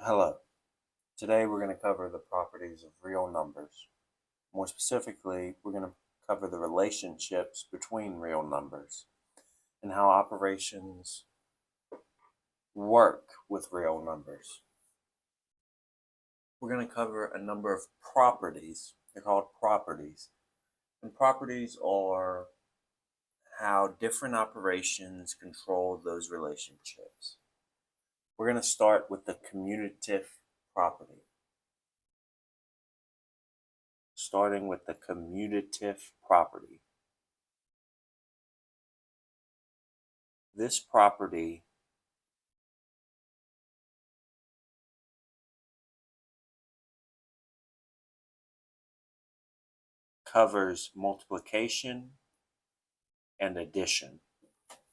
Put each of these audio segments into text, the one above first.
Hello. Today we're going to cover the properties of real numbers. More specifically, we're going to cover the relationships between real numbers and how operations work with real numbers. We're going to cover a number of properties. They're called properties. And properties are how different operations control those relationships. We're going to start with the commutative property. Starting with the commutative property. This property covers multiplication and addition.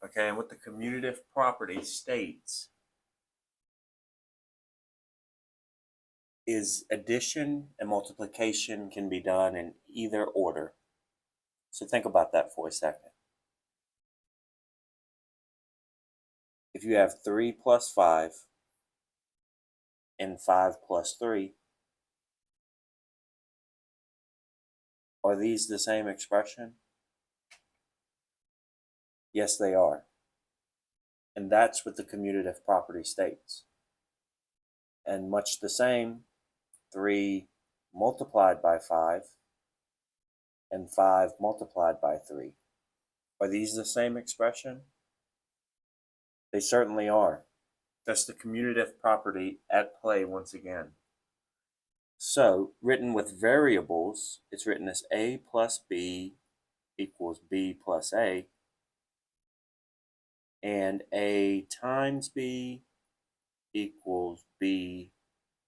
Okay, and what the commutative property states is addition and multiplication can be done in either order. So think about that for a second. If you have 3 plus 5 and 5 plus 3, are these the same expression? Yes, they are. And that's what the commutative property states. And much the same, 3 multiplied by 5 and 5 multiplied by 3. Are these the same expression? They certainly are. That's the commutative property at play once again. So, written with variables, it's written as a plus b equals b plus a, and a times b equals b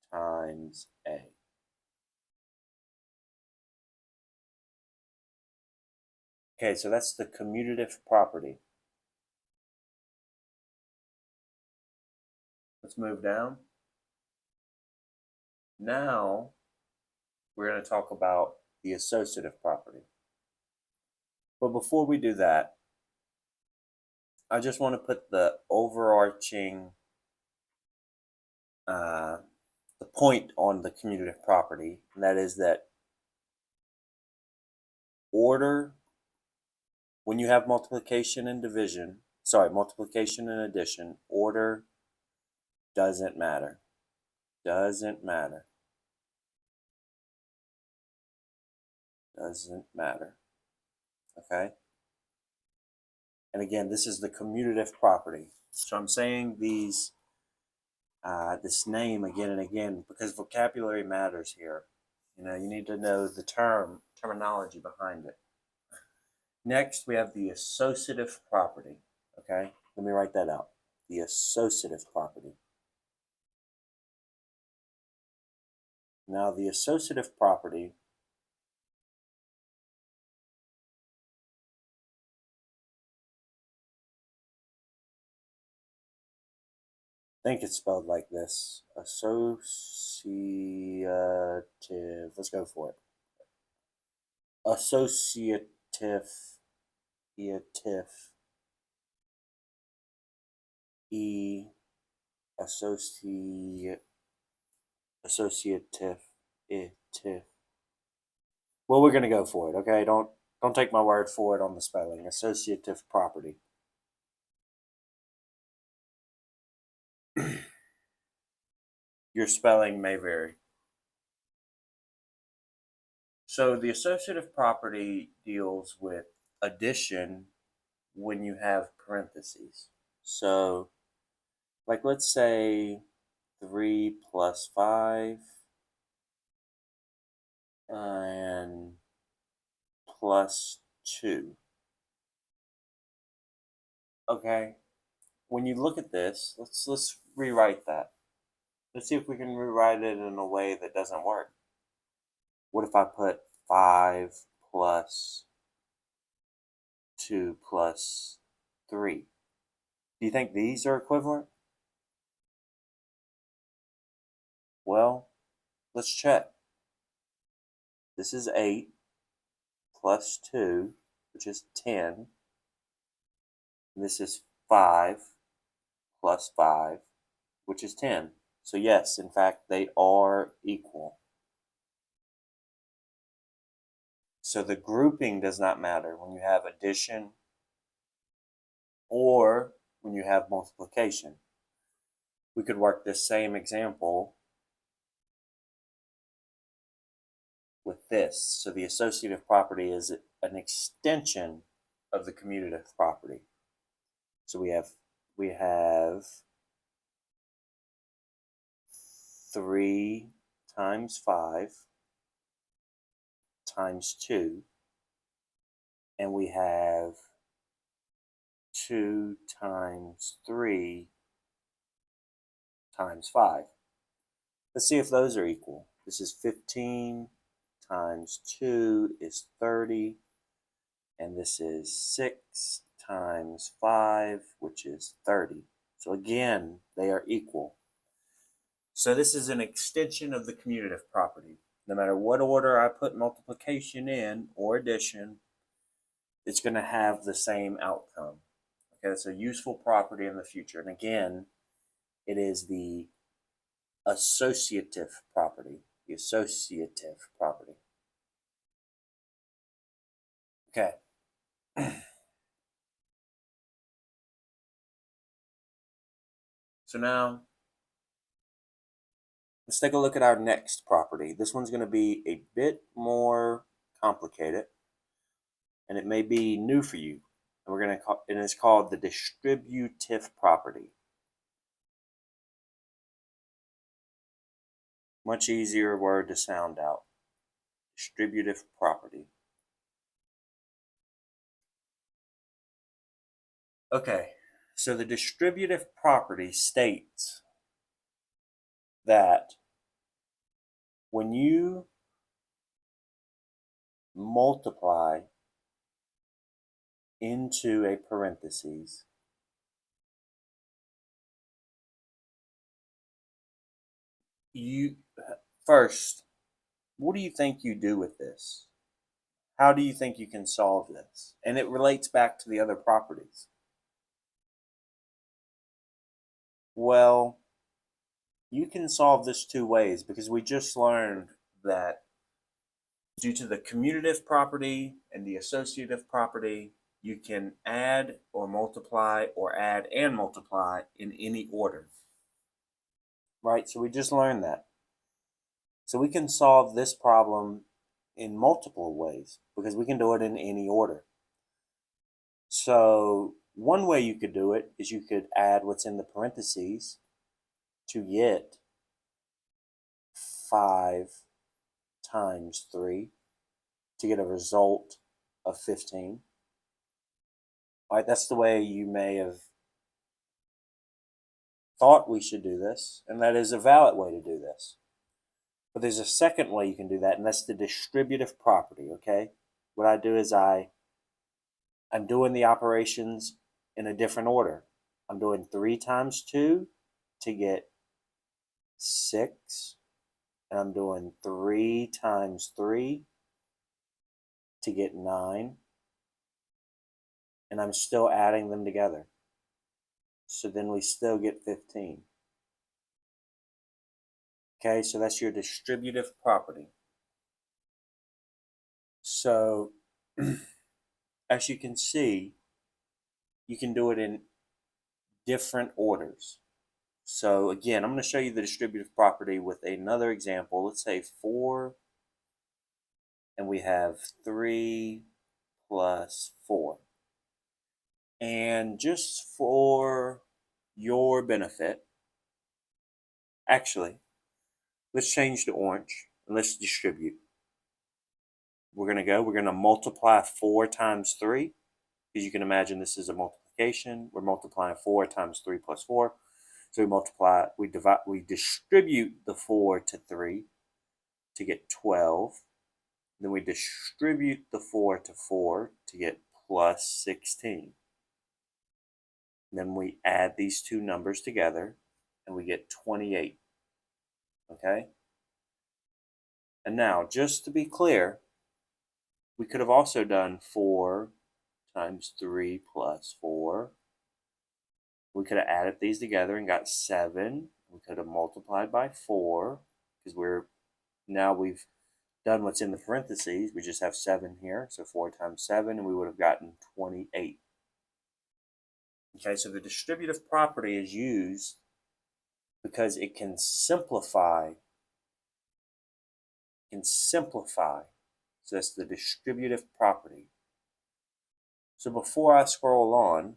times a. Okay, so that's the commutative property. Let's move down. Now, we're going to talk about the associative property. But before we do that, I just want to put the overarching the point on the commutative property, and that is that order, when you have multiplication and multiplication and addition, order doesn't matter. Doesn't matter. Doesn't matter. Okay? And again, this is the commutative property. So I'm saying this name again and again because vocabulary matters here. You need to know the terminology behind it. Next, we have the associative property. Okay, let me write that out. The associative property. Now, the associative property I think it's spelled like this. Associative. Let's go for it. Associative. Associative. Well, we're gonna go for it, okay? Don't take my word for it on the spelling. Associative property. Your spelling may vary. So the associative property deals with addition when you have parentheses. So, like, let's say 3 plus 5 and plus 2. Okay, when you look at this, let's rewrite that. Let's see if we can rewrite it in a way that doesn't work. What if I put 5 plus 2 plus 3? Do you think these are equivalent? Well, let's check. This is 8 plus 2, which is 10. And this is 5 plus 5, which is 10. So yes, in fact, they are equal. So the grouping does not matter when you have addition or when you have multiplication. We could work this same example with this. So the associative property is an extension of the commutative property. So we have 3 times 5 times 2, and we have 2 times 3 times 5. Let's see if those are equal. This is 15 times 2 is 30, and this is 6 times 5, which is 30. So again, they are equal. So this is an extension of the commutative property. No matter what order I put multiplication in or addition, it's going to have the same outcome. Okay, it's a useful property in the future. And again, it is the associative property. The associative property. Okay. So now, let's take a look at our next property. This one's going to be a bit more complicated, and it may be new for you. And it's called the distributive property. Much easier word to sound out. Distributive property. Okay, so the distributive property states that when you multiply into a parentheses, first, what do you think you do with this? How do you think you can solve this? And it relates back to the other properties. Well, you can solve this 2 ways, because we just learned that due to the commutative property and the associative property, you can add or multiply or add and multiply in any order. Right? So we just learned that. So we can solve this problem in multiple ways because we can do it in any order. So one way you could do it is you could add what's in the parentheses to get 5 times 3 to get a result of 15. All right, that's the way you may have thought we should do this, and that is a valid way to do this. But there's a second way you can do that, and that's the distributive property, okay? What I do is I'm doing the operations in a different order. I'm doing 3 times 2 to get 6, and I'm doing 3 times 3 to get 9, and I'm still adding them together. So then we still get 15. Okay, so that's your distributive property. So as you can see, you can do it in different orders. So again, I'm going to show you the distributive property with another example. Let's say 4, and we have 3 plus 4. And just for your benefit, actually, let's change to orange and let's distribute. We're going to multiply 4 times 3, because you can imagine this is a multiplication. We're multiplying 4 times 3 plus 4. So we distribute the 4 to 3 to get 12. Then we distribute the 4 to 4 to get plus 16. Then we add these 2 numbers together and we get 28. Okay? And now, just to be clear, we could have also done 4 times 3 plus 4. We could have added these together and got 7, We could have multiplied by 4 because we've done what's in the parentheses. We just have 7 here, so 4 times 7, and we would have gotten 28. Okay, so the distributive property is used because it can simplify. So that's the distributive property. So before I scroll on,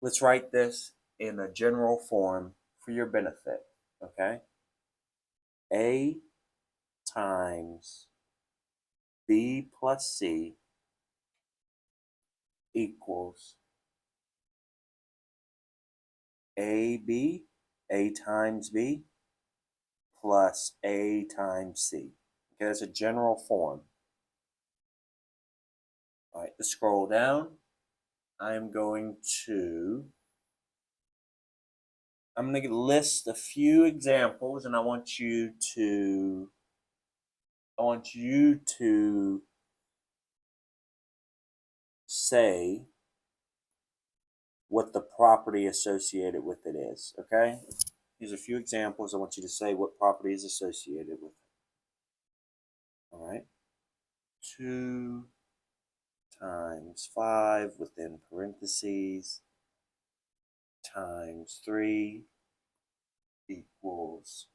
let's write this in a general form for your benefit, okay? A times B plus C equals A times B, plus A times C. Okay, that's a general form. All right, let's scroll down. I'm going to list a few examples, and I want you to say what the property associated with it is, okay? Here's a few examples. I want you to say what property is associated with it. All right. 2 times 5 within parentheses times 3 equals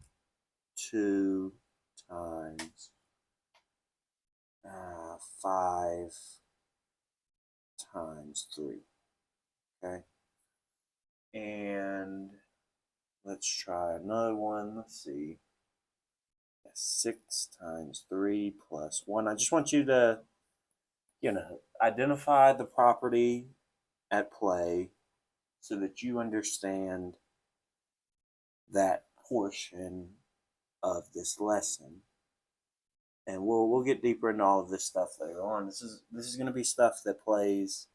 2 times 5 times 3. Okay. And let's try another one. Let's see. 6 times 3 plus 1. I just want you to, identify the property at play so that you understand that portion of this lesson. And we'll get deeper into all of this stuff later on. This is going to be stuff that plays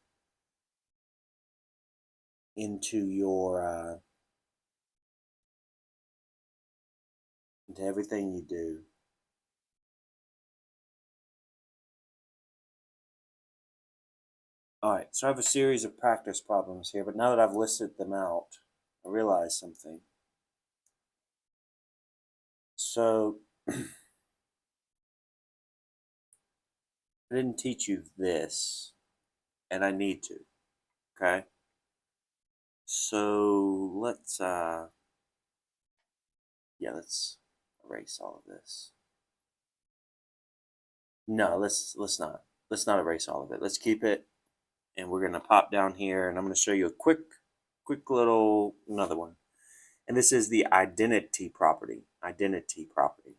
into your into everything you do. All right, so I have a series of practice problems here, but now that I've listed them out, I realize something. So I didn't teach you this, and I need to, okay? So let's erase all of this. No, let's not erase all of it. Let's keep it, and we're gonna pop down here, and I'm gonna show you a quick little another one. And this is the identity property. Identity property.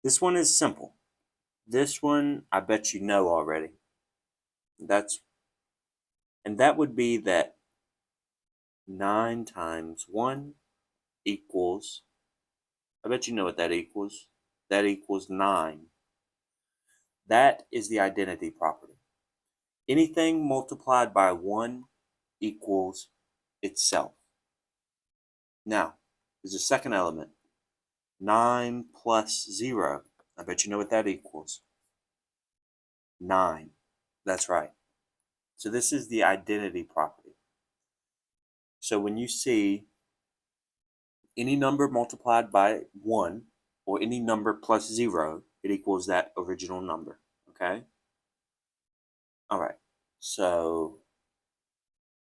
This one is simple. This one I bet you know already. That would be that 9 times 1 equals, I bet you know what that equals. That equals 9. That is the identity property. Anything multiplied by 1 equals itself. Now, there's a second element. 9 plus 0. I bet you know what that equals. 9. That's right. So this is the identity property. So when you see any number multiplied by 1 or any number plus 0, it equals that original number. Okay? All right. So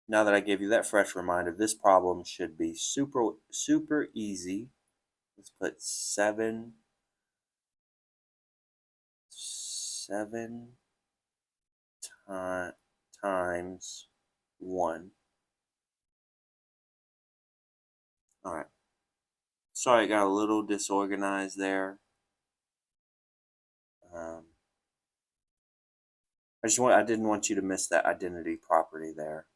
now that I gave you that fresh reminder, this problem should be super easy. Let's put 7 times 1. All right. Sorry, I got a little disorganized there. I didn't want you to miss that identity property there.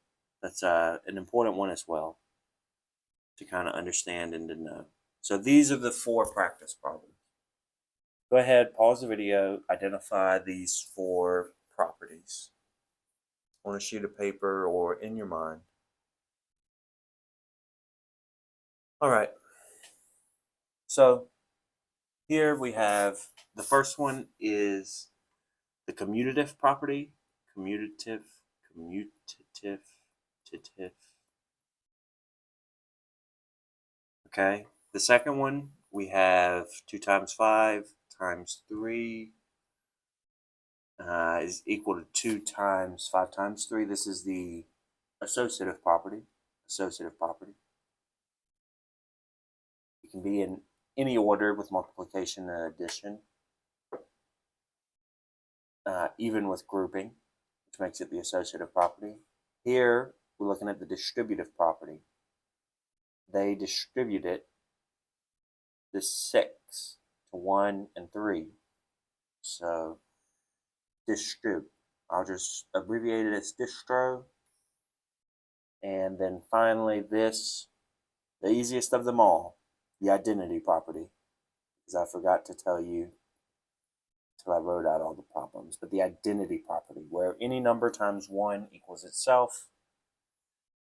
That's an important one as well to kind of understand and to know. So these are the 4 practice problems. Go ahead, pause the video, identify these 4 properties on a sheet of paper or in your mind. All right. So here we have the first one is the commutative property. Commutative Okay, the second one, we have 2 times 5 times 3 is equal to 2 times 5 times 3. This is the associative property. Associative property. It can be in any order with multiplication and addition, even with grouping, which makes it the associative property. Here, we're looking at the distributive property. They distributed the 6 to 1 and 3. So, distrib. I'll just abbreviate it as distro. And then finally this, the easiest of them all, the identity property. Because I forgot to tell you until I wrote out all the problems. But the identity property, where any number times 1 equals itself.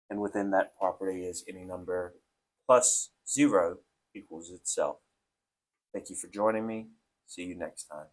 And within that property is any number plus 0 equals itself. Thank you for joining me. See you next time.